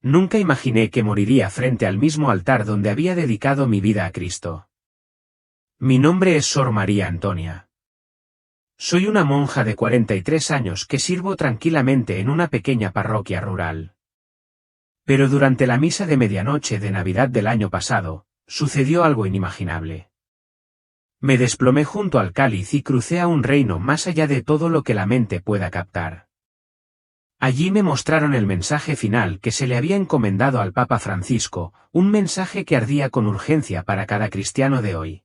Nunca imaginé que moriría frente al mismo altar donde había dedicado mi vida a Cristo. Mi nombre es Sor María Antonia. Soy una monja de 43 años que sirvo tranquilamente en una pequeña parroquia rural. Pero durante la misa de medianoche de Navidad del año pasado, sucedió algo inimaginable. Me desplomé junto al cáliz y crucé a un reino más allá de todo lo que la mente pueda captar. Allí me mostraron el mensaje final que se le había encomendado al Papa Francisco, un mensaje que ardía con urgencia para cada cristiano de hoy.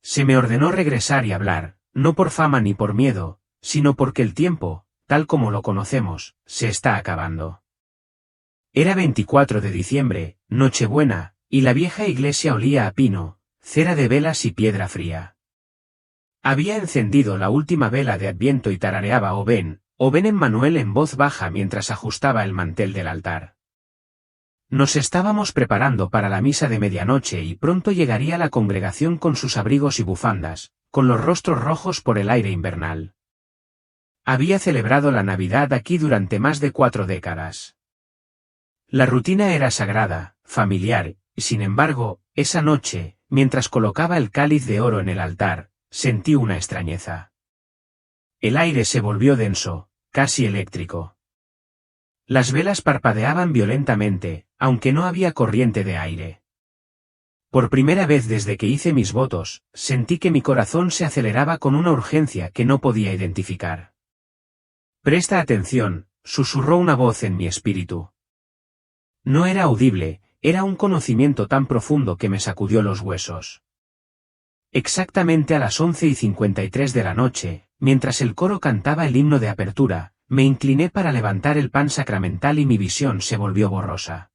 Se me ordenó regresar y hablar, no por fama ni por miedo, sino porque el tiempo, tal como lo conocemos, se está acabando. Era 24 de diciembre, Nochebuena, y la vieja iglesia olía a pino, cera de velas y piedra fría. Había encendido la última vela de Adviento y tarareaba O ven Emmanuel en voz baja mientras ajustaba el mantel del altar. Nos estábamos preparando para la misa de medianoche y pronto llegaría la congregación con sus abrigos y bufandas, con los rostros rojos por el aire invernal. Había celebrado la Navidad aquí durante más de 4 décadas. La rutina era sagrada, familiar, y sin embargo, esa noche, mientras colocaba el cáliz de oro en el altar, sentí una extrañeza. El aire se volvió denso, casi eléctrico. Las velas parpadeaban violentamente, aunque no había corriente de aire. Por primera vez desde que hice mis votos, sentí que mi corazón se aceleraba con una urgencia que no podía identificar. «Presta atención», susurró una voz en mi espíritu. No era audible, era un conocimiento tan profundo que me sacudió los huesos. Exactamente a las 11:53 de la noche, mientras el coro cantaba el himno de apertura, me incliné para levantar el pan sacramental y mi visión se volvió borrosa.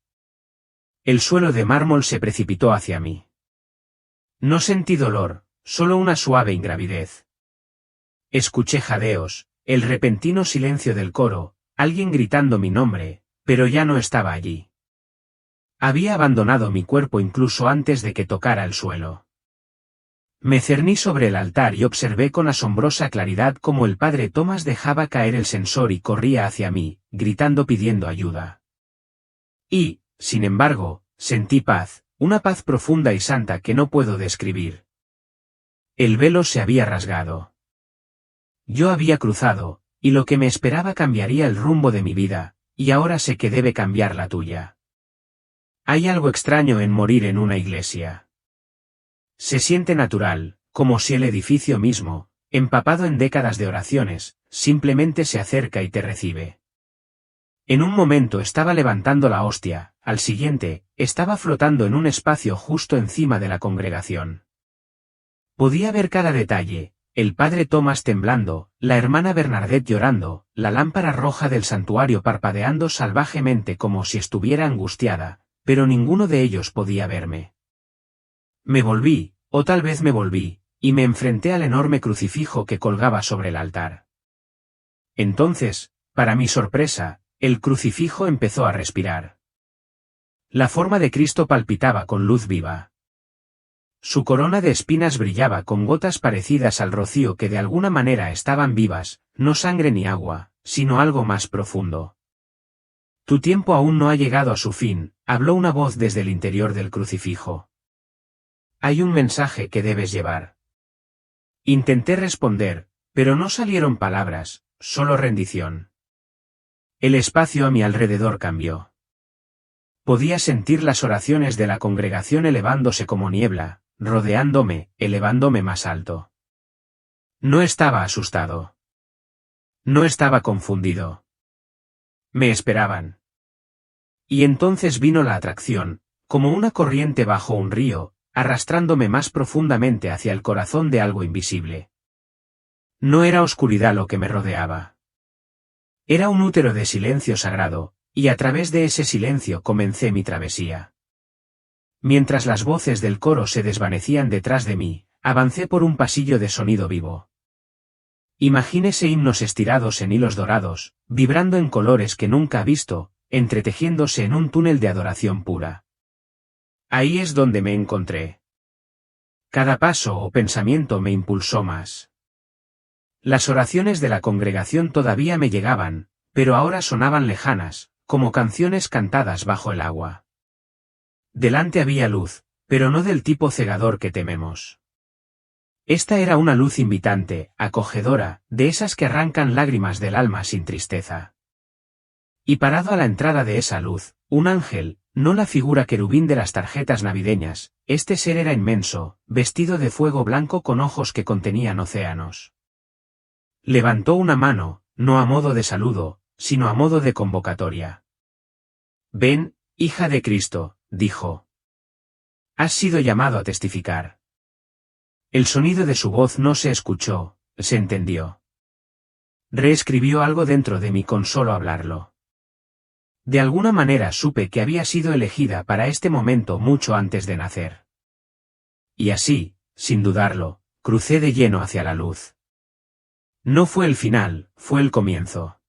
El suelo de mármol se precipitó hacia mí. No sentí dolor, solo una suave ingravidez. Escuché jadeos, el repentino silencio del coro, alguien gritando mi nombre, pero ya no estaba allí. Había abandonado mi cuerpo incluso antes de que tocara el suelo. Me cerní sobre el altar y observé con asombrosa claridad cómo el padre Tomás dejaba caer el censor y corría hacia mí, gritando pidiendo ayuda. Y, sin embargo, sentí paz, una paz profunda y santa que no puedo describir. El velo se había rasgado. Yo había cruzado, y lo que me esperaba cambiaría el rumbo de mi vida, y ahora sé que debe cambiar la tuya. Hay algo extraño en morir en una iglesia. Se siente natural, como si el edificio mismo, empapado en décadas de oraciones, simplemente se acerca y te recibe. En un momento estaba levantando la hostia, al siguiente, estaba flotando en un espacio justo encima de la congregación. Podía ver cada detalle, el padre Tomás temblando, la hermana Bernadette llorando, la lámpara roja del santuario parpadeando salvajemente como si estuviera angustiada, pero ninguno de ellos podía verme. Me volví, o tal vez me volví, y me enfrenté al enorme crucifijo que colgaba sobre el altar. Entonces, para mi sorpresa, el crucifijo empezó a respirar. La forma de Cristo palpitaba con luz viva. Su corona de espinas brillaba con gotas parecidas al rocío que de alguna manera estaban vivas, no sangre ni agua, sino algo más profundo. Tu tiempo aún no ha llegado a su fin, habló una voz desde el interior del crucifijo. Hay un mensaje que debes llevar. Intenté responder, pero no salieron palabras, solo rendición. El espacio a mi alrededor cambió. Podía sentir las oraciones de la congregación elevándose como niebla, rodeándome, elevándome más alto. No estaba asustado. No estaba confundido. Me esperaban. Y entonces vino la atracción, como una corriente bajo un río, arrastrándome más profundamente hacia el corazón de algo invisible. No era oscuridad lo que me rodeaba. Era un útero de silencio sagrado, y a través de ese silencio comencé mi travesía. Mientras las voces del coro se desvanecían detrás de mí, avancé por un pasillo de sonido vivo. Imagínese himnos estirados en hilos dorados, vibrando en colores que nunca ha visto, entretejiéndose en un túnel de adoración pura. Ahí es donde me encontré. Cada paso o pensamiento me impulsó más. Las oraciones de la congregación todavía me llegaban, pero ahora sonaban lejanas, como canciones cantadas bajo el agua. Delante había luz, pero no del tipo cegador que tememos. Esta era una luz invitante, acogedora, de esas que arrancan lágrimas del alma sin tristeza. Y parado a la entrada de esa luz, un ángel, no la figura querubín de las tarjetas navideñas, este ser era inmenso, vestido de fuego blanco con ojos que contenían océanos. Levantó una mano, no a modo de saludo, sino a modo de convocatoria. Ven, hija de Cristo, dijo. Has sido llamado a testificar. El sonido de su voz no se escuchó, se entendió. Reescribió algo dentro de mí con solo hablarlo. De alguna manera supe que había sido elegida para este momento mucho antes de nacer. Y así, sin dudarlo, crucé de lleno hacia la luz. No fue el final, fue el comienzo.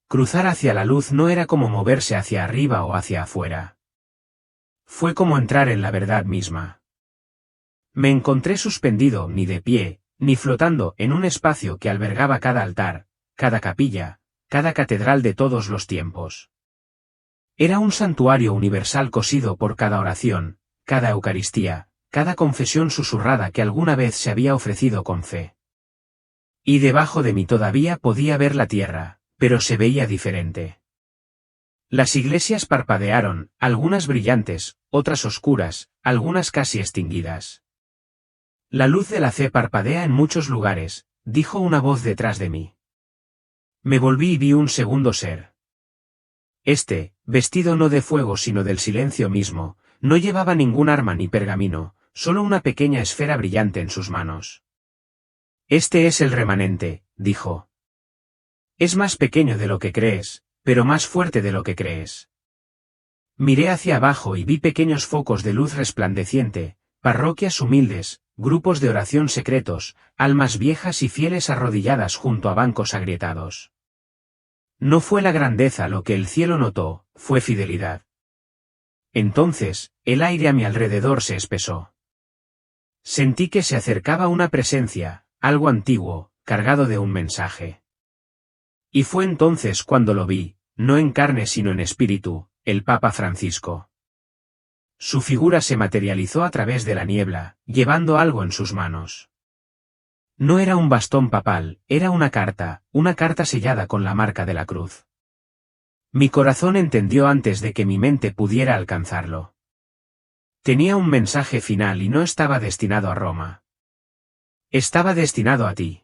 Cruzar hacia la luz no era como moverse hacia arriba o hacia afuera. Fue como entrar en la verdad misma. Me encontré suspendido, ni de pie, ni flotando en un espacio que albergaba cada altar, cada capilla, cada catedral de todos los tiempos. Era un santuario universal cosido por cada oración, cada Eucaristía, cada confesión susurrada que alguna vez se había ofrecido con fe. Y debajo de mí todavía podía ver la tierra, pero se veía diferente. Las iglesias parpadearon, algunas brillantes, otras oscuras, algunas casi extinguidas. La luz de la fe parpadea en muchos lugares, dijo una voz detrás de mí. Me volví y vi un segundo ser. Este, vestido no de fuego sino del silencio mismo, no llevaba ningún arma ni pergamino, solo una pequeña esfera brillante en sus manos. Este es el remanente, dijo. Es más pequeño de lo que crees, pero más fuerte de lo que crees. Miré hacia abajo y vi pequeños focos de luz resplandeciente, parroquias humildes, grupos de oración secretos, almas viejas y fieles arrodilladas junto a bancos agrietados. No fue la grandeza lo que el cielo notó, fue fidelidad. Entonces, el aire a mi alrededor se espesó. Sentí que se acercaba una presencia, algo antiguo, cargado de un mensaje. Y fue entonces cuando lo vi, no en carne sino en espíritu, el Papa Francisco. Su figura se materializó a través de la niebla, llevando algo en sus manos. No era un bastón papal, era una carta sellada con la marca de la cruz. Mi corazón entendió antes de que mi mente pudiera alcanzarlo. Tenía un mensaje final y no estaba destinado a Roma. Estaba destinado a ti.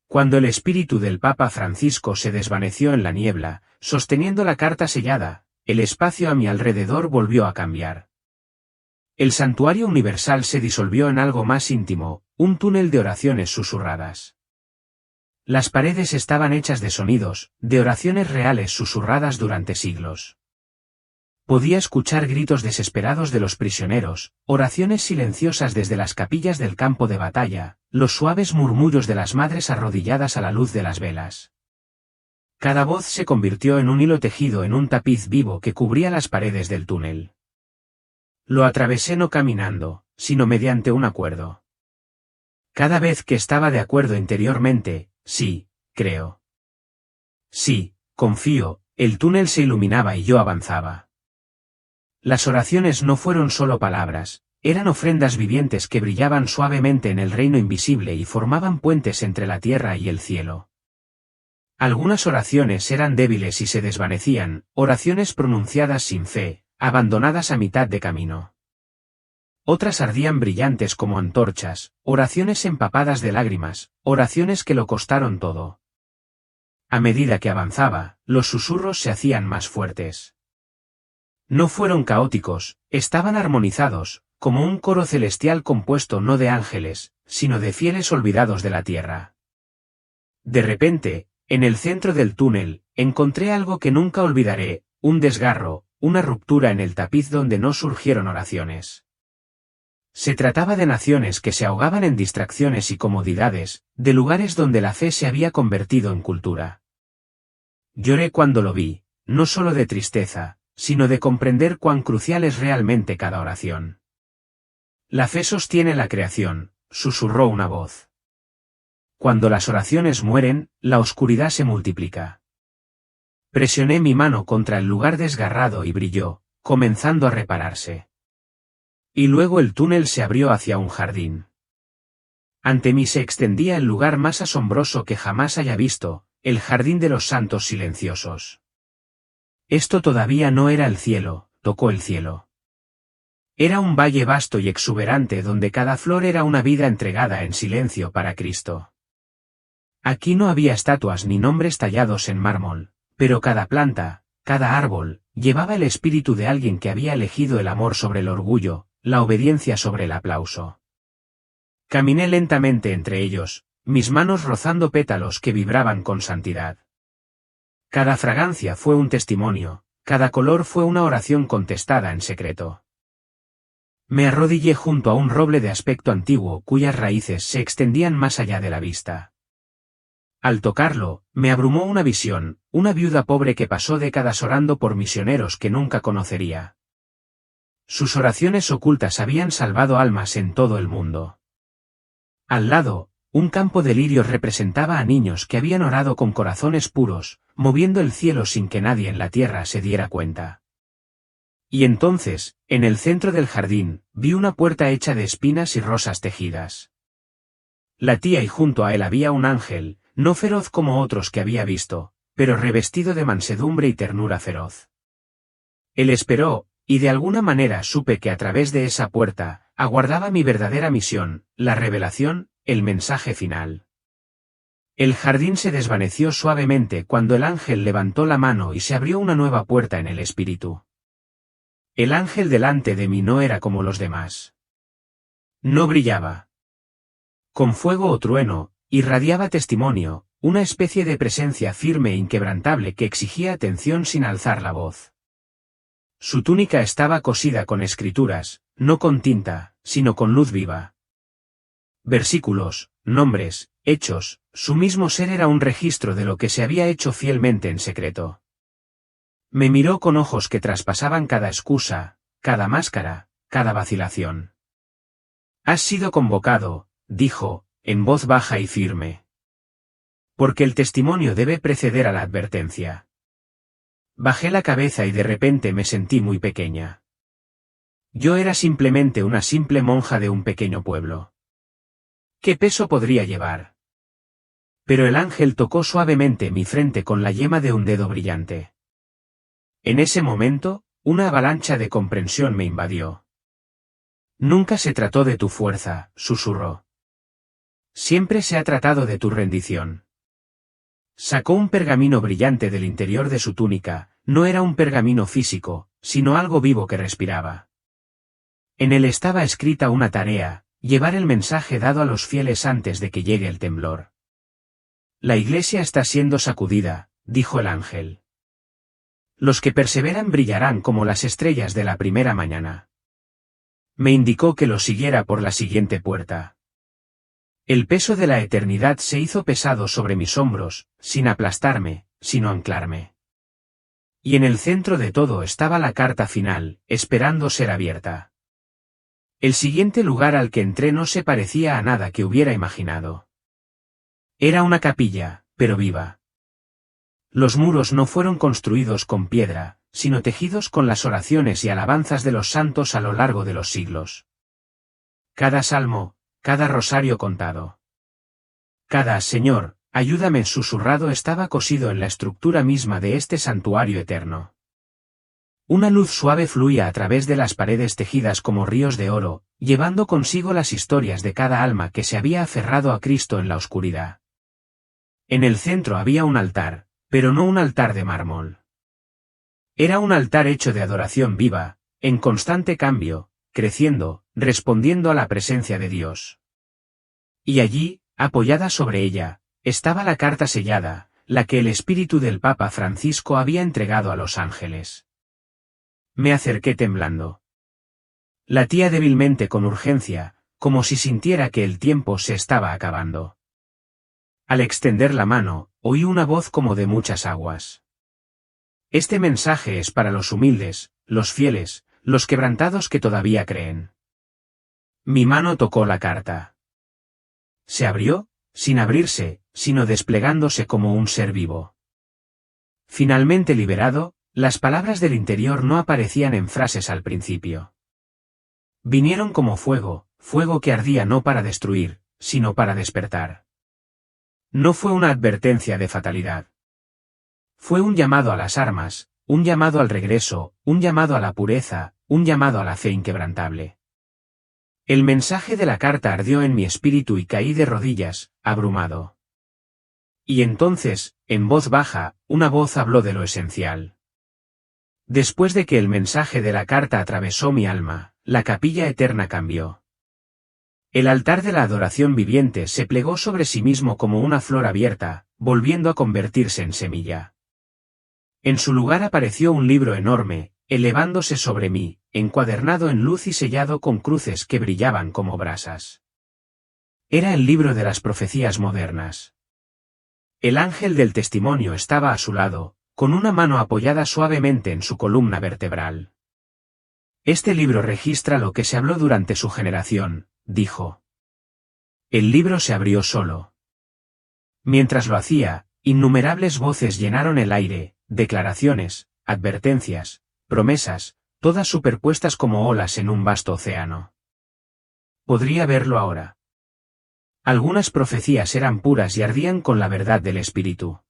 Cuando el espíritu del Papa Francisco se desvaneció en la niebla, sosteniendo la carta sellada, el espacio a mi alrededor volvió a cambiar. El santuario universal se disolvió en algo más íntimo, un túnel de oraciones susurradas. Las paredes estaban hechas de sonidos, de oraciones reales susurradas durante siglos. Podía escuchar gritos desesperados de los prisioneros, oraciones silenciosas desde las capillas del campo de batalla, los suaves murmullos de las madres arrodilladas a la luz de las velas. Cada voz se convirtió en un hilo tejido en un tapiz vivo que cubría las paredes del túnel. Lo atravesé no caminando, sino mediante un acuerdo. Cada vez que estaba de acuerdo interiormente, sí, creo. Sí, confío, el túnel se iluminaba y yo avanzaba. Las oraciones no fueron solo palabras, eran ofrendas vivientes que brillaban suavemente en el reino invisible y formaban puentes entre la tierra y el cielo. Algunas oraciones eran débiles y se desvanecían, oraciones pronunciadas sin fe, abandonadas a mitad de camino. Otras ardían brillantes como antorchas, oraciones empapadas de lágrimas, oraciones que lo costaron todo. A medida que avanzaba, los susurros se hacían más fuertes. No fueron caóticos, estaban armonizados, como un coro celestial compuesto no de ángeles, sino de fieles olvidados de la tierra. De repente, en el centro del túnel, encontré algo que nunca olvidaré, un desgarro, una ruptura en el tapiz donde no surgieron oraciones. Se trataba de naciones que se ahogaban en distracciones y comodidades, de lugares donde la fe se había convertido en cultura. Lloré cuando lo vi, no solo de tristeza, sino de comprender cuán crucial es realmente cada oración. La fe sostiene la creación, susurró una voz. Cuando las oraciones mueren, la oscuridad se multiplica. Presioné mi mano contra el lugar desgarrado y brilló, comenzando a repararse. Y luego el túnel se abrió hacia un jardín. Ante mí se extendía el lugar más asombroso que jamás haya visto, el jardín de los santos silenciosos. Esto todavía no era el cielo, tocó el cielo. Era un valle vasto y exuberante donde cada flor era una vida entregada en silencio para Cristo. Aquí no había estatuas ni nombres tallados en mármol, pero cada planta, cada árbol, llevaba el espíritu de alguien que había elegido el amor sobre el orgullo, la obediencia sobre el aplauso. Caminé lentamente entre ellos, mis manos rozando pétalos que vibraban con santidad. Cada fragancia fue un testimonio, cada color fue una oración contestada en secreto. Me arrodillé junto a un roble de aspecto antiguo cuyas raíces se extendían más allá de la vista. Al tocarlo, me abrumó una visión, una viuda pobre que pasó décadas orando por misioneros que nunca conocería. Sus oraciones ocultas habían salvado almas en todo el mundo. Al lado, un campo de lirios representaba a niños que habían orado con corazones puros, moviendo el cielo sin que nadie en la tierra se diera cuenta. Y entonces, en el centro del jardín, vi una puerta hecha de espinas y rosas tejidas. Latía y junto a él había un ángel, no feroz como otros que había visto, pero revestido de mansedumbre y ternura feroz. Él esperó, y de alguna manera supe que a través de esa puerta, aguardaba mi verdadera misión, la revelación, el mensaje final. El jardín se desvaneció suavemente cuando el ángel levantó la mano y se abrió una nueva puerta en el espíritu. El ángel delante de mí no era como los demás. No brillaba con fuego o trueno, irradiaba testimonio, una especie de presencia firme e inquebrantable que exigía atención sin alzar la voz. Su túnica estaba cosida con escrituras, no con tinta, sino con luz viva. Versículos, nombres, hechos, su mismo ser era un registro de lo que se había hecho fielmente en secreto. Me miró con ojos que traspasaban cada excusa, cada máscara, cada vacilación. Has sido convocado, dijo, en voz baja y firme. Porque el testimonio debe preceder a la advertencia. Bajé la cabeza y de repente me sentí muy pequeña. Yo era simplemente una simple monja de un pequeño pueblo. ¿Qué peso podría llevar? Pero el ángel tocó suavemente mi frente con la yema de un dedo brillante. En ese momento, una avalancha de comprensión me invadió. Nunca se trató de tu fuerza, susurró. Siempre se ha tratado de tu rendición. Sacó un pergamino brillante del interior de su túnica, no era un pergamino físico, sino algo vivo que respiraba. En él estaba escrita una tarea, llevar el mensaje dado a los fieles antes de que llegue el temblor. La iglesia está siendo sacudida, dijo el ángel. Los que perseveran brillarán como las estrellas de la primera mañana. Me indicó que lo siguiera por la siguiente puerta. El peso de la eternidad se hizo pesado sobre mis hombros, sin aplastarme, sino anclarme. Y en el centro de todo estaba la carta final, esperando ser abierta. El siguiente lugar al que entré no se parecía a nada que hubiera imaginado. Era una capilla, pero viva. Los muros no fueron construidos con piedra, sino tejidos con las oraciones y alabanzas de los santos a lo largo de los siglos. Cada salmo, cada rosario contado. Cada Señor, ayúdame susurrado estaba cosido en la estructura misma de este santuario eterno. Una luz suave fluía a través de las paredes tejidas como ríos de oro, llevando consigo las historias de cada alma que se había aferrado a Cristo en la oscuridad. En el centro había un altar, pero no un altar de mármol. Era un altar hecho de adoración viva, en constante cambio, creciendo, respondiendo a la presencia de Dios. Y allí, apoyada sobre ella, estaba la carta sellada, la que el espíritu del Papa Francisco había entregado a los ángeles. Me acerqué temblando. Latía débilmente con urgencia, como si sintiera que el tiempo se estaba acabando. Al extender la mano, oí una voz como de muchas aguas. Este mensaje es para los humildes, los fieles, los quebrantados que todavía creen. Mi mano tocó la carta. Se abrió, sin abrirse, sino desplegándose como un ser vivo. Finalmente liberado, las palabras del interior no aparecían en frases al principio. Vinieron como fuego, fuego que ardía no para destruir, sino para despertar. No fue una advertencia de fatalidad. Fue un llamado a las armas, un llamado al regreso, un llamado a la pureza, un llamado a la fe inquebrantable. El mensaje de la carta ardió en mi espíritu y caí de rodillas, abrumado. Y entonces, en voz baja, una voz habló de lo esencial. Después de que el mensaje de la carta atravesó mi alma, la capilla eterna cambió. El altar de la adoración viviente se plegó sobre sí mismo como una flor abierta, volviendo a convertirse en semilla. En su lugar apareció un libro enorme, elevándose sobre mí, encuadernado en luz y sellado con cruces que brillaban como brasas. Era el libro de las profecías modernas. El ángel del testimonio estaba a su lado, con una mano apoyada suavemente en su columna vertebral. Este libro registra lo que se habló durante su generación, dijo. El libro se abrió solo. Mientras lo hacía, innumerables voces llenaron el aire, declaraciones, advertencias, promesas, todas superpuestas como olas en un vasto océano. Podría verlo ahora. Algunas profecías eran puras y ardían con la verdad del Espíritu.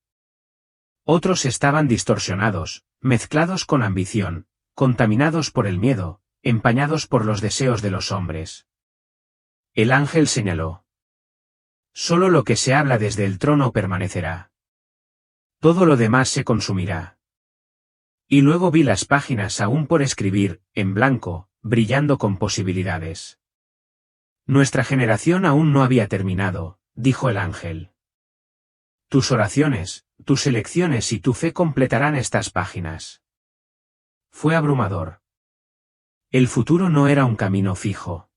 Otros estaban distorsionados, mezclados con ambición, contaminados por el miedo, empañados por los deseos de los hombres. El ángel señaló. Solo lo que se habla desde el trono permanecerá. Todo lo demás se consumirá. Y luego vi las páginas aún por escribir, en blanco, brillando con posibilidades. Nuestra generación aún no había terminado, dijo el ángel. Tus oraciones, tus elecciones y tu fe completarán estas páginas. Fue abrumador. El futuro no era un camino fijo.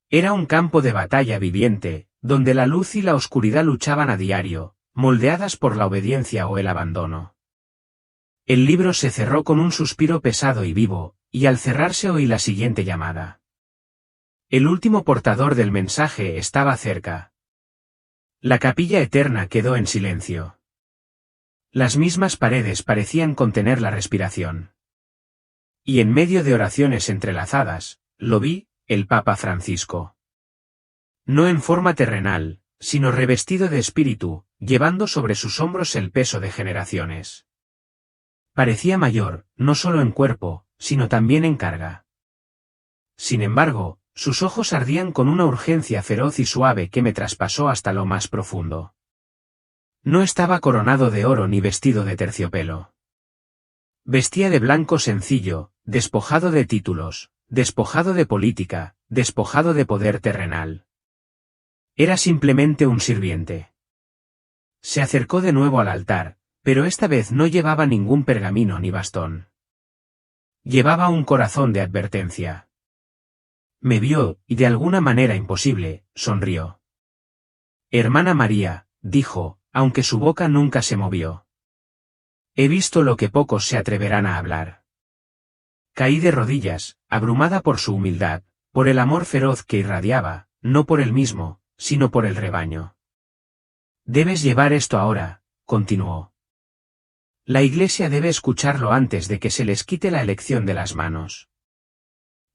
Era un campo de batalla viviente, donde la luz y la oscuridad luchaban a diario, moldeadas por la obediencia o el abandono. El libro se cerró con un suspiro pesado y vivo, y al cerrarse oí la siguiente llamada. El último portador del mensaje estaba cerca. La capilla eterna quedó en silencio. Las mismas paredes parecían contener la respiración. Y en medio de oraciones entrelazadas, lo vi, el Papa Francisco. No en forma terrenal, sino revestido de espíritu, llevando sobre sus hombros el peso de generaciones. Parecía mayor, no solo en cuerpo, sino también en carga. Sin embargo, sus ojos ardían con una urgencia feroz y suave que me traspasó hasta lo más profundo. No estaba coronado de oro ni vestido de terciopelo. Vestía de blanco sencillo, despojado de títulos, despojado de política, despojado de poder terrenal. Era simplemente un sirviente. Se acercó de nuevo al altar, pero esta vez no llevaba ningún pergamino ni bastón. Llevaba un corazón de advertencia. Me vio, y de alguna manera imposible, sonrió. Hermana María, dijo, aunque su boca nunca se movió. He visto lo que pocos se atreverán a hablar. Caí de rodillas, abrumada por su humildad, por el amor feroz que irradiaba, no por él mismo, sino por el rebaño. Debes llevar esto ahora, continuó. La Iglesia debe escucharlo antes de que se les quite la elección de las manos.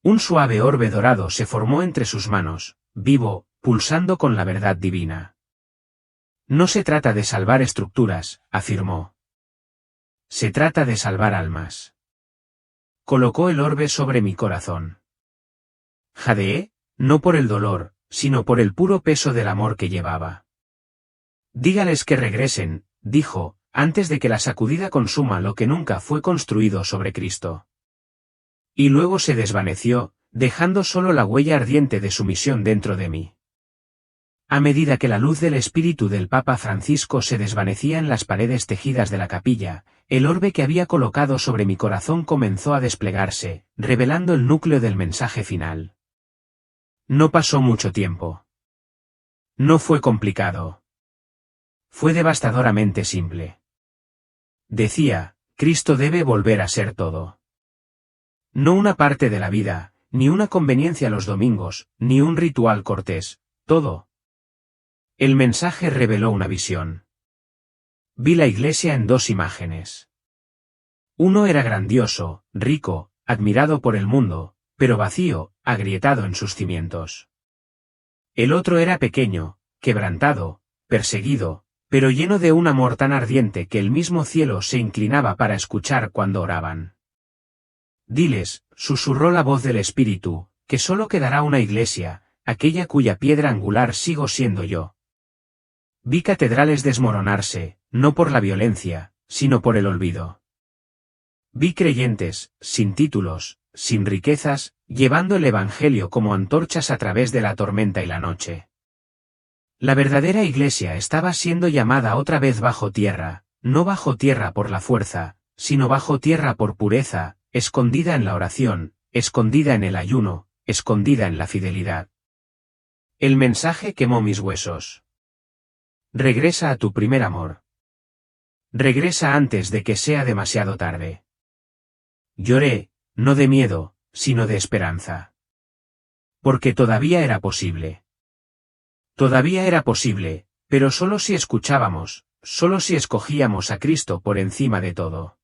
Un suave orbe dorado se formó entre sus manos, vivo, pulsando con la verdad divina. No se trata de salvar estructuras, afirmó. Se trata de salvar almas. Colocó el orbe sobre mi corazón. Jadeé, no por el dolor, sino por el puro peso del amor que llevaba. Dígales que regresen, dijo, antes de que la sacudida consuma lo que nunca fue construido sobre Cristo. Y luego se desvaneció, dejando solo la huella ardiente de su misión dentro de mí. A medida que la luz del espíritu del Papa Francisco se desvanecía en las paredes tejidas de la capilla, el orbe que había colocado sobre mi corazón comenzó a desplegarse, revelando el núcleo del mensaje final. No pasó mucho tiempo. No fue complicado. Fue devastadoramente simple. Decía, Cristo debe volver a ser todo. No una parte de la vida, ni una conveniencia los domingos, ni un ritual cortés, todo. El mensaje reveló una visión. Vi la iglesia en dos imágenes. Uno era grandioso, rico, admirado por el mundo, pero vacío, agrietado en sus cimientos. El otro era pequeño, quebrantado, perseguido, pero lleno de un amor tan ardiente que el mismo cielo se inclinaba para escuchar cuando oraban. Diles, susurró la voz del Espíritu, que solo quedará una iglesia, aquella cuya piedra angular sigo siendo yo. Vi catedrales desmoronarse, no por la violencia, sino por el olvido. Vi creyentes, sin títulos, sin riquezas, llevando el Evangelio como antorchas a través de la tormenta y la noche. La verdadera iglesia estaba siendo llamada otra vez bajo tierra, no bajo tierra por la fuerza, sino bajo tierra por pureza, escondida en la oración, escondida en el ayuno, escondida en la fidelidad. El mensaje quemó mis huesos. Regresa a tu primer amor. Regresa antes de que sea demasiado tarde. Lloré, no de miedo, sino de esperanza. Porque todavía era posible. Todavía era posible, pero solo si escuchábamos, solo si escogíamos a Cristo por encima de todo.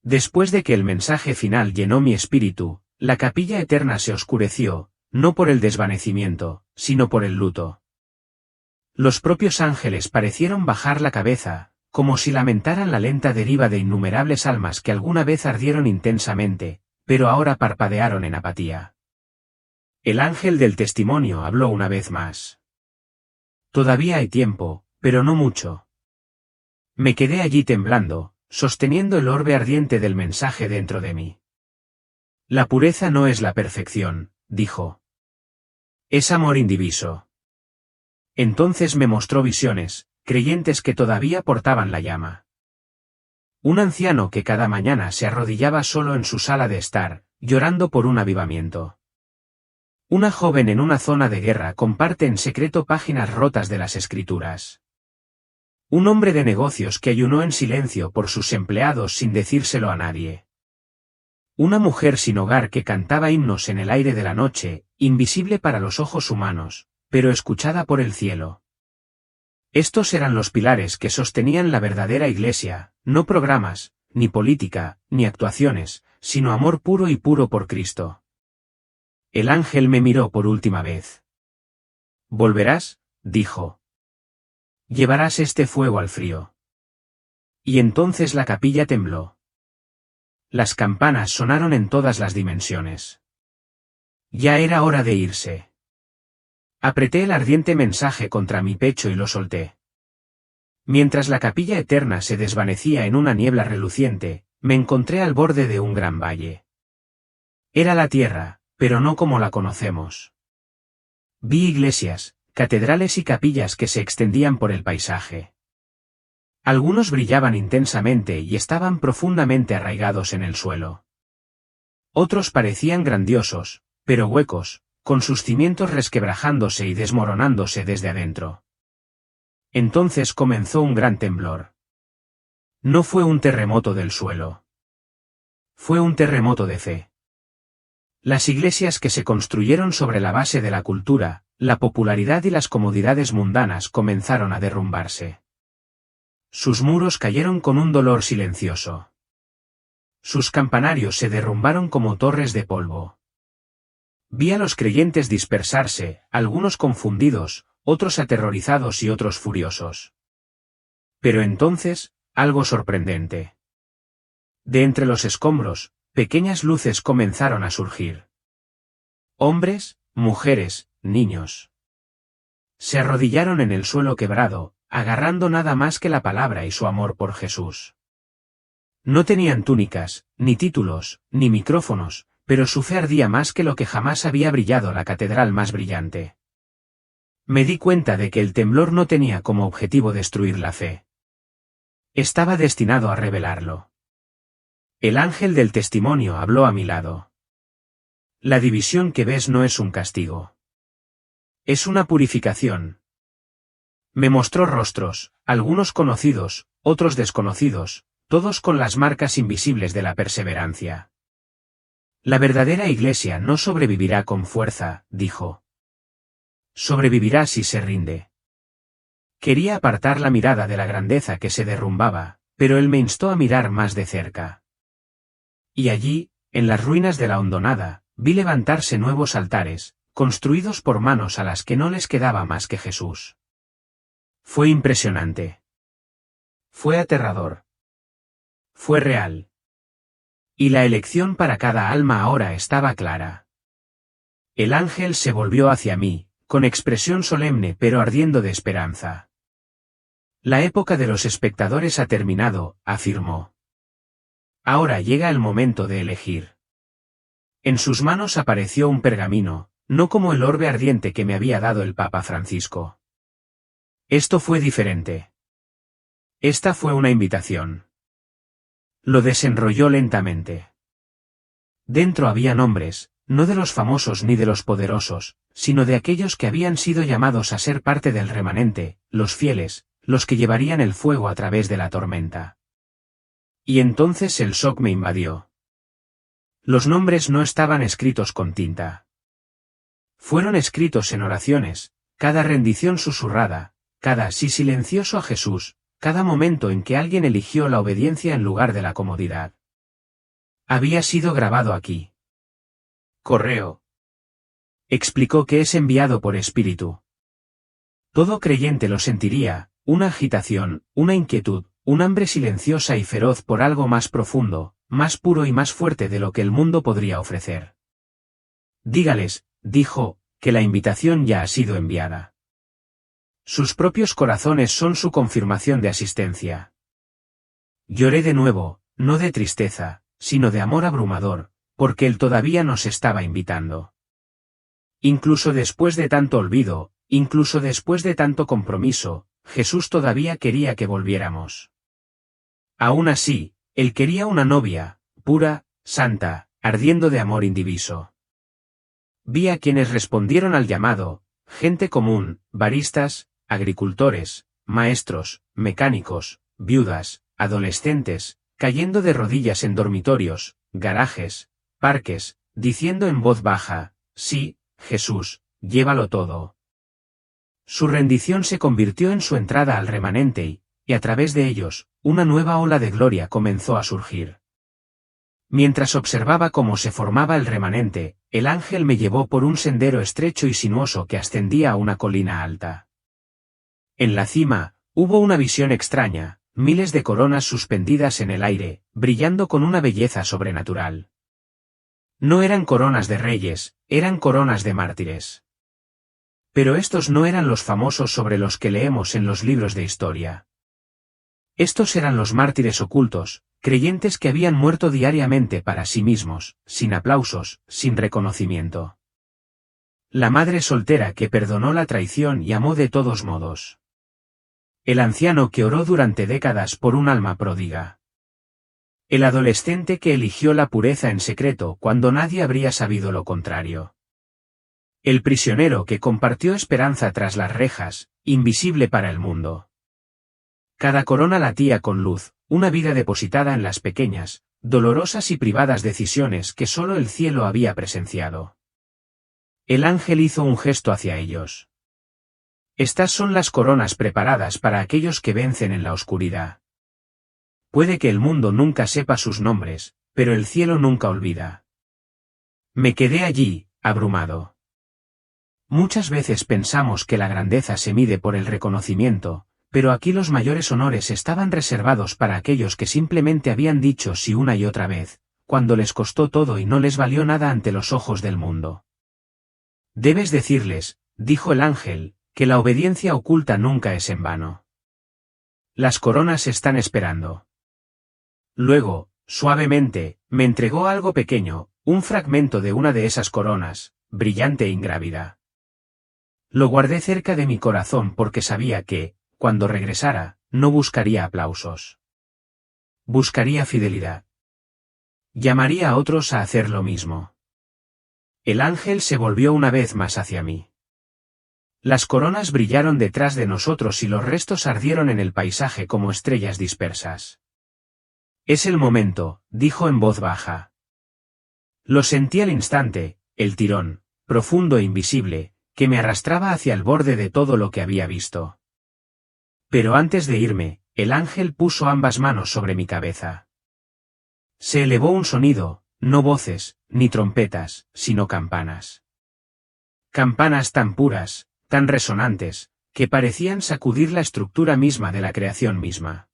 Después de que el mensaje final llenó mi espíritu, la capilla eterna se oscureció, no por el desvanecimiento, sino por el luto. Los propios ángeles parecieron bajar la cabeza, como si lamentaran la lenta deriva de innumerables almas que alguna vez ardieron intensamente, pero ahora parpadearon en apatía. El ángel del testimonio habló una vez más. Todavía hay tiempo, pero no mucho. Me quedé allí temblando, sosteniendo el orbe ardiente del mensaje dentro de mí. La pureza no es la perfección, dijo. Es amor indiviso. Entonces me mostró visiones, creyentes que todavía portaban la llama. Un anciano que cada mañana se arrodillaba solo en su sala de estar, llorando por un avivamiento. Una joven en una zona de guerra comparte en secreto páginas rotas de las Escrituras. Un hombre de negocios que ayunó en silencio por sus empleados sin decírselo a nadie. Una mujer sin hogar que cantaba himnos en el aire de la noche, invisible para los ojos humanos, pero escuchada por el cielo. Estos eran los pilares que sostenían la verdadera iglesia, no programas, ni política, ni actuaciones, sino amor puro y puro por Cristo. El ángel me miró por última vez. «Volverás», dijo. «Llevarás este fuego al frío». Y entonces la capilla tembló. Las campanas sonaron en todas las dimensiones. Ya era hora de irse. Apreté el ardiente mensaje contra mi pecho y lo solté. Mientras la capilla eterna se desvanecía en una niebla reluciente, me encontré al borde de un gran valle. Era la tierra, pero no como la conocemos. Vi iglesias, catedrales y capillas que se extendían por el paisaje. Algunos brillaban intensamente y estaban profundamente arraigados en el suelo. Otros parecían grandiosos, pero huecos, con sus cimientos resquebrajándose y desmoronándose desde adentro. Entonces comenzó un gran temblor. No fue un terremoto del suelo. Fue un terremoto de fe. Las iglesias que se construyeron sobre la base de la cultura, la popularidad y las comodidades mundanas comenzaron a derrumbarse. Sus muros cayeron con un dolor silencioso. Sus campanarios se derrumbaron como torres de polvo. Vi a los creyentes dispersarse, algunos confundidos, otros aterrorizados y otros furiosos. Pero entonces, algo sorprendente. De entre los escombros, pequeñas luces comenzaron a surgir. Hombres, mujeres, niños. Se arrodillaron en el suelo quebrado, agarrando nada más que la palabra y su amor por Jesús. No tenían túnicas, ni títulos, ni micrófonos, pero su fe ardía más que lo que jamás había brillado la catedral más brillante. Me di cuenta de que el temblor no tenía como objetivo destruir la fe. Estaba destinado a revelarlo. El ángel del testimonio habló a mi lado. La división que ves no es un castigo. Es una purificación. Me mostró rostros, algunos conocidos, otros desconocidos, todos con las marcas invisibles de la perseverancia. La verdadera iglesia no sobrevivirá con fuerza, dijo. Sobrevivirá si se rinde. Quería apartar la mirada de la grandeza que se derrumbaba, pero él me instó a mirar más de cerca. Y allí, en las ruinas de la hondonada, vi levantarse nuevos altares, construidos por manos a las que no les quedaba más que Jesús. Fue impresionante. Fue aterrador. Fue real. Y la elección para cada alma ahora estaba clara. El ángel se volvió hacia mí, con expresión solemne pero ardiendo de esperanza. La época de los espectadores ha terminado, afirmó. Ahora llega el momento de elegir. En sus manos apareció un pergamino, no como el orbe ardiente que me había dado el Papa Francisco. Esto fue diferente. Esta fue una invitación. Lo desenrolló lentamente. Dentro había nombres, no de los famosos ni de los poderosos, sino de aquellos que habían sido llamados a ser parte del remanente, los fieles, los que llevarían el fuego a través de la tormenta. Y entonces el shock me invadió. Los nombres no estaban escritos con tinta. Fueron escritos en oraciones, cada rendición susurrada, cada sí silencioso a Jesús, cada momento en que alguien eligió la obediencia en lugar de la comodidad. Había sido grabado aquí. Correo. Explicó que es enviado por espíritu. Todo creyente lo sentiría, una agitación, una inquietud, un hambre silenciosa y feroz por algo más profundo, más puro y más fuerte de lo que el mundo podría ofrecer. Dígales, dijo, que la invitación ya ha sido enviada. Sus propios corazones son su confirmación de asistencia. Lloré de nuevo, no de tristeza, sino de amor abrumador, porque él todavía nos estaba invitando. Incluso después de tanto olvido, incluso después de tanto compromiso, Jesús todavía quería que volviéramos. Aún así, él quería una novia, pura, santa, ardiendo de amor indiviso. Vi a quienes respondieron al llamado, gente común, baristas, agricultores, maestros, mecánicos, viudas, adolescentes, cayendo de rodillas en dormitorios, garajes, parques, diciendo en voz baja, sí, Jesús, llévalo todo. Su rendición se convirtió en su entrada al remanente y a través de ellos, una nueva ola de gloria comenzó a surgir. Mientras observaba cómo se formaba el remanente, el ángel me llevó por un sendero estrecho y sinuoso que ascendía a una colina alta. En la cima, hubo una visión extraña, miles de coronas suspendidas en el aire, brillando con una belleza sobrenatural. No eran coronas de reyes, eran coronas de mártires. Pero estos no eran los famosos sobre los que leemos en los libros de historia. Estos eran los mártires ocultos, creyentes que habían muerto diariamente para sí mismos, sin aplausos, sin reconocimiento. La madre soltera que perdonó la traición y amó de todos modos. El anciano que oró durante décadas por un alma pródiga. El adolescente que eligió la pureza en secreto cuando nadie habría sabido lo contrario. El prisionero que compartió esperanza tras las rejas, invisible para el mundo. Cada corona latía con luz, una vida depositada en las pequeñas, dolorosas y privadas decisiones que solo el cielo había presenciado. El ángel hizo un gesto hacia ellos. Estas son las coronas preparadas para aquellos que vencen en la oscuridad. Puede que el mundo nunca sepa sus nombres, pero el cielo nunca olvida. Me quedé allí, abrumado. Muchas veces pensamos que la grandeza se mide por el reconocimiento, pero aquí los mayores honores estaban reservados para aquellos que simplemente habían dicho sí una y otra vez, cuando les costó todo y no les valió nada ante los ojos del mundo. Debes decirles, dijo el ángel, que la obediencia oculta nunca es en vano. Las coronas están esperando. Luego, suavemente, me entregó algo pequeño, un fragmento de una de esas coronas, brillante e ingrávida. Lo guardé cerca de mi corazón porque sabía que, cuando regresara, no buscaría aplausos. Buscaría fidelidad. Llamaría a otros a hacer lo mismo. El ángel se volvió una vez más hacia mí. Las coronas brillaron detrás de nosotros y los restos ardieron en el paisaje como estrellas dispersas. Es el momento, dijo en voz baja. Lo sentí al instante, el tirón, profundo e invisible, que me arrastraba hacia el borde de todo lo que había visto. Pero antes de irme, el ángel puso ambas manos sobre mi cabeza. Se elevó un sonido, no voces, ni trompetas, sino campanas. Campanas tan puras, tan resonantes, que parecían sacudir la estructura misma de la creación misma.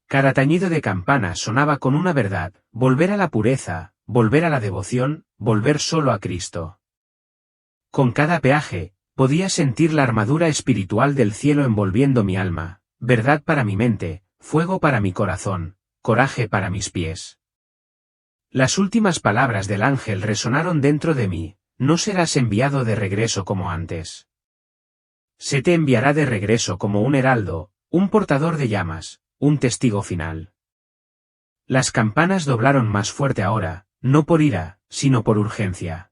Cada tañido de campana sonaba con una verdad: volver a la pureza, volver a la devoción, volver solo a Cristo. Con cada peaje, podía sentir la armadura espiritual del cielo envolviendo mi alma, verdad para mi mente, fuego para mi corazón, coraje para mis pies. Las últimas palabras del ángel resonaron dentro de mí: no serás enviado de regreso como antes. Se te enviará de regreso como un heraldo, un portador de llamas, un testigo final. Las campanas doblaron más fuerte ahora, no por ira, sino por urgencia.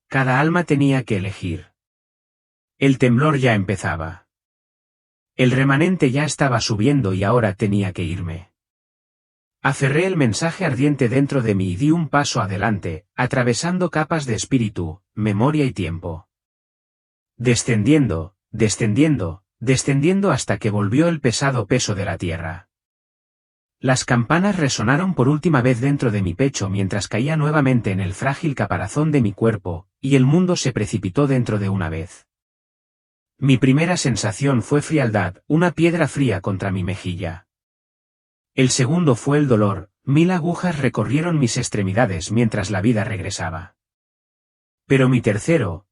Cada alma tenía que elegir. El temblor ya empezaba. El remanente ya estaba subiendo y ahora tenía que irme. Aferré el mensaje ardiente dentro de mí y di un paso adelante, atravesando capas de espíritu, memoria y tiempo. Descendiendo, descendiendo, descendiendo hasta que volvió el pesado peso de la tierra. Las campanas resonaron por última vez dentro de mi pecho mientras caía nuevamente en el frágil caparazón de mi cuerpo, y el mundo se precipitó dentro de una vez. Mi primera sensación fue frialdad, una piedra fría contra mi mejilla. El segundo fue el dolor: 1000 agujas recorrieron mis extremidades mientras la vida regresaba. Pero mi tercero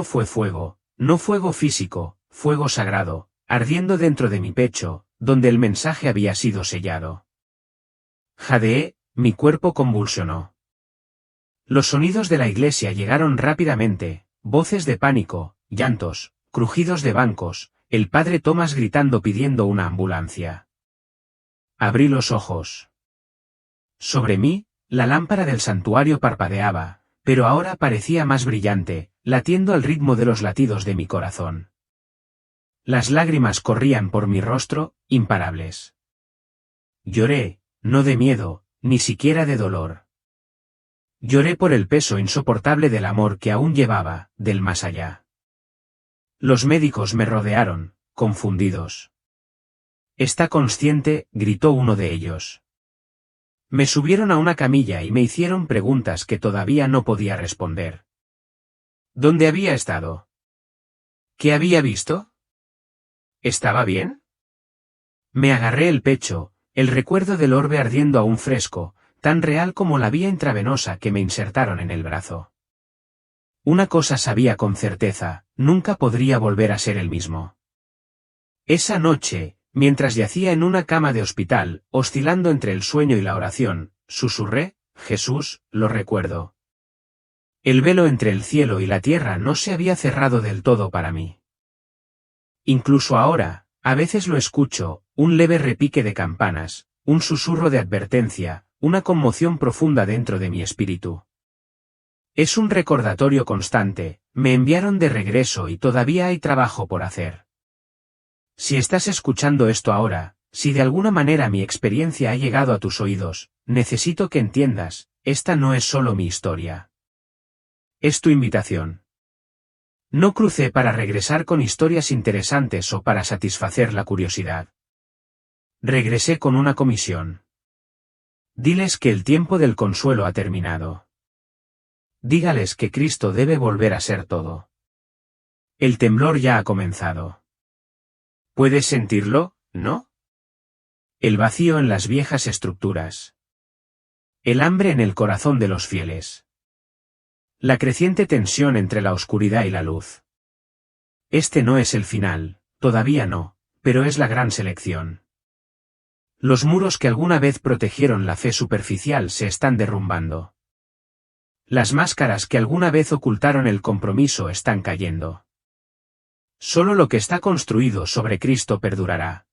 fue fuego, no fuego físico, fuego sagrado, ardiendo dentro de mi pecho, donde el mensaje había sido sellado. Jadeé, mi cuerpo convulsionó. Los sonidos de la iglesia llegaron rápidamente, voces de pánico, llantos, crujidos de bancos, el padre Thomas gritando pidiendo una ambulancia. Abrí los ojos. Sobre mí, la lámpara del santuario parpadeaba, pero ahora parecía más brillante, latiendo al ritmo de los latidos de mi corazón. Las lágrimas corrían por mi rostro, imparables. Lloré, no de miedo, ni siquiera de dolor. Lloré por el peso insoportable del amor que aún llevaba, del más allá. Los médicos me rodearon, confundidos. «¿Está consciente?», gritó uno de ellos. Me subieron a una camilla y me hicieron preguntas que todavía no podía responder. ¿Dónde había estado? ¿Qué había visto? ¿Estaba bien? Me agarré el pecho, el recuerdo del orbe ardiendo aún fresco, tan real como la vía intravenosa que me insertaron en el brazo. Una cosa sabía con certeza: nunca podría volver a ser el mismo. Esa noche, mientras yacía en una cama de hospital, oscilando entre el sueño y la oración, susurré: Jesús, lo recuerdo. El velo entre el cielo y la tierra no se había cerrado del todo para mí. Incluso ahora, a veces lo escucho, un leve repique de campanas, un susurro de advertencia, una conmoción profunda dentro de mi espíritu. Es un recordatorio constante: me enviaron de regreso y todavía hay trabajo por hacer. Si estás escuchando esto ahora, si de alguna manera mi experiencia ha llegado a tus oídos, necesito que entiendas: esta no es solo mi historia. Es tu invitación. No crucé para regresar con historias interesantes o para satisfacer la curiosidad. Regresé con una comisión. Diles que el tiempo del consuelo ha terminado. Dígales que Cristo debe volver a ser todo. El temblor ya ha comenzado. ¿Puedes sentirlo, no? El vacío en las viejas estructuras. El hambre en el corazón de los fieles. La creciente tensión entre la oscuridad y la luz. Este no es el final, todavía no, pero es la gran selección. Los muros que alguna vez protegieron la fe superficial se están derrumbando. Las máscaras que alguna vez ocultaron el compromiso están cayendo. Solo lo que está construido sobre Cristo perdurará.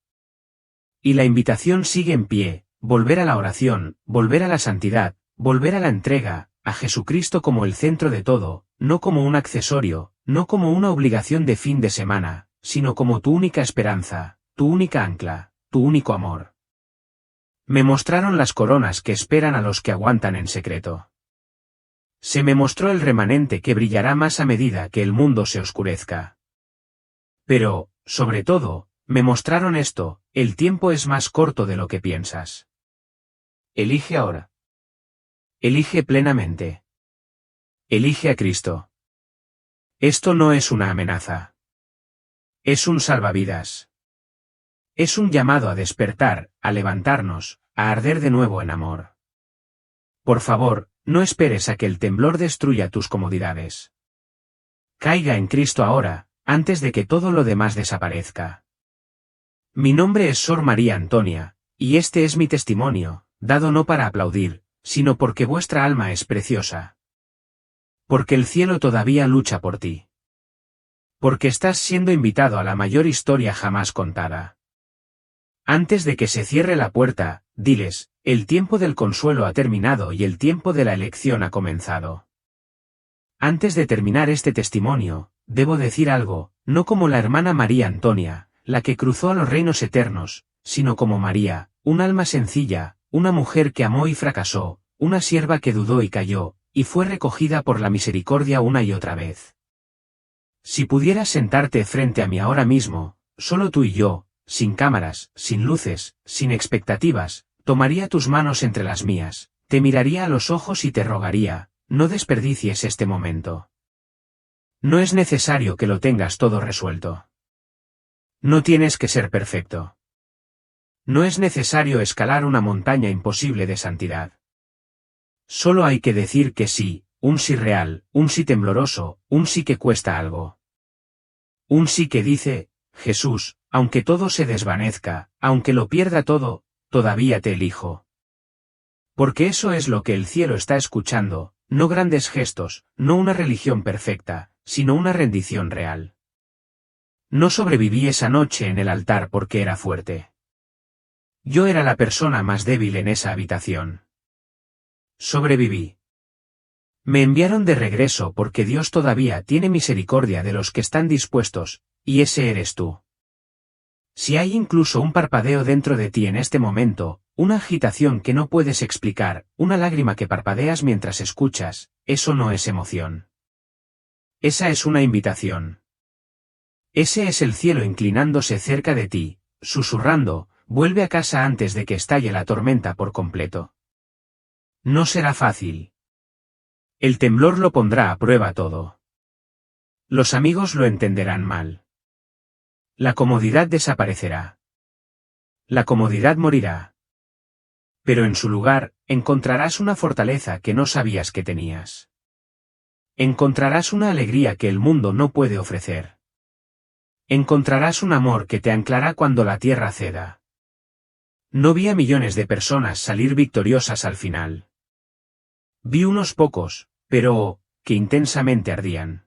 Y la invitación sigue en pie: volver a la oración, volver a la santidad, volver a la entrega, a Jesucristo como el centro de todo, no como un accesorio, no como una obligación de fin de semana, sino como tu única esperanza, tu única ancla, tu único amor. Me mostraron las coronas que esperan a los que aguantan en secreto. Se me mostró el remanente que brillará más a medida que el mundo se oscurezca. Pero, sobre todo, Me mostraron esto, el tiempo es más corto de lo que piensas. Elige ahora. Elige plenamente. Elige a Cristo. Esto no es una amenaza. Es un salvavidas. Es un llamado a despertar, a levantarnos, a arder de nuevo en amor. Por favor, no esperes a que el temblor destruya tus comodidades. Caiga en Cristo ahora, antes de que todo lo demás desaparezca. Mi nombre es Sor María Antonia, y este es mi testimonio, dado no para aplaudir, sino porque vuestra alma es preciosa. Porque el cielo todavía lucha por ti. Porque estás siendo invitado a la mayor historia jamás contada. Antes de que se cierre la puerta, diles, el tiempo del consuelo ha terminado y el tiempo de la elección ha comenzado. Antes de terminar este testimonio, debo decir algo, no como la hermana María Antonia, la que cruzó a los reinos eternos, sino como María, un alma sencilla, una mujer que amó y fracasó, una sierva que dudó y cayó, y fue recogida por la misericordia una y otra vez. Si pudieras sentarte frente a mí ahora mismo, solo tú y yo, sin cámaras, sin luces, sin expectativas, tomaría tus manos entre las mías, te miraría a los ojos y te rogaría, no desperdicies este momento. No es necesario que lo tengas todo resuelto. No tienes que ser perfecto. No es necesario escalar una montaña imposible de santidad. Solo hay que decir que sí, un sí real, un sí tembloroso, un sí que cuesta algo. Un sí que dice, Jesús, aunque todo se desvanezca, aunque lo pierda todo, todavía te elijo. Porque eso es lo que el cielo está escuchando, no grandes gestos, no una religión perfecta, sino una rendición real. No sobreviví esa noche en el altar porque era fuerte. Yo era la persona más débil en esa habitación. Sobreviví. Me enviaron de regreso porque Dios todavía tiene misericordia de los que están dispuestos, y ese eres tú. Si hay incluso un parpadeo dentro de ti en este momento, una agitación que no puedes explicar, una lágrima que parpadeas mientras escuchas, eso no es emoción. Esa es una invitación. Ese es el cielo inclinándose cerca de ti, susurrando, vuelve a casa antes de que estalle la tormenta por completo. No será fácil. El temblor lo pondrá a prueba todo. Los amigos lo entenderán mal. La comodidad desaparecerá. La comodidad morirá. Pero en su lugar, encontrarás una fortaleza que no sabías que tenías. Encontrarás una alegría que el mundo no puede ofrecer. Encontrarás un amor que te anclará cuando la tierra ceda. No vi a millones de personas salir victoriosas al final. Vi unos pocos, pero, que intensamente ardían.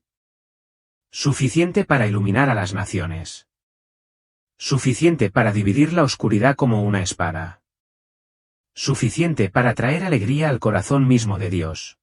Suficiente para iluminar a las naciones. Suficiente para dividir la oscuridad como una espada. Suficiente para traer alegría al corazón mismo de Dios.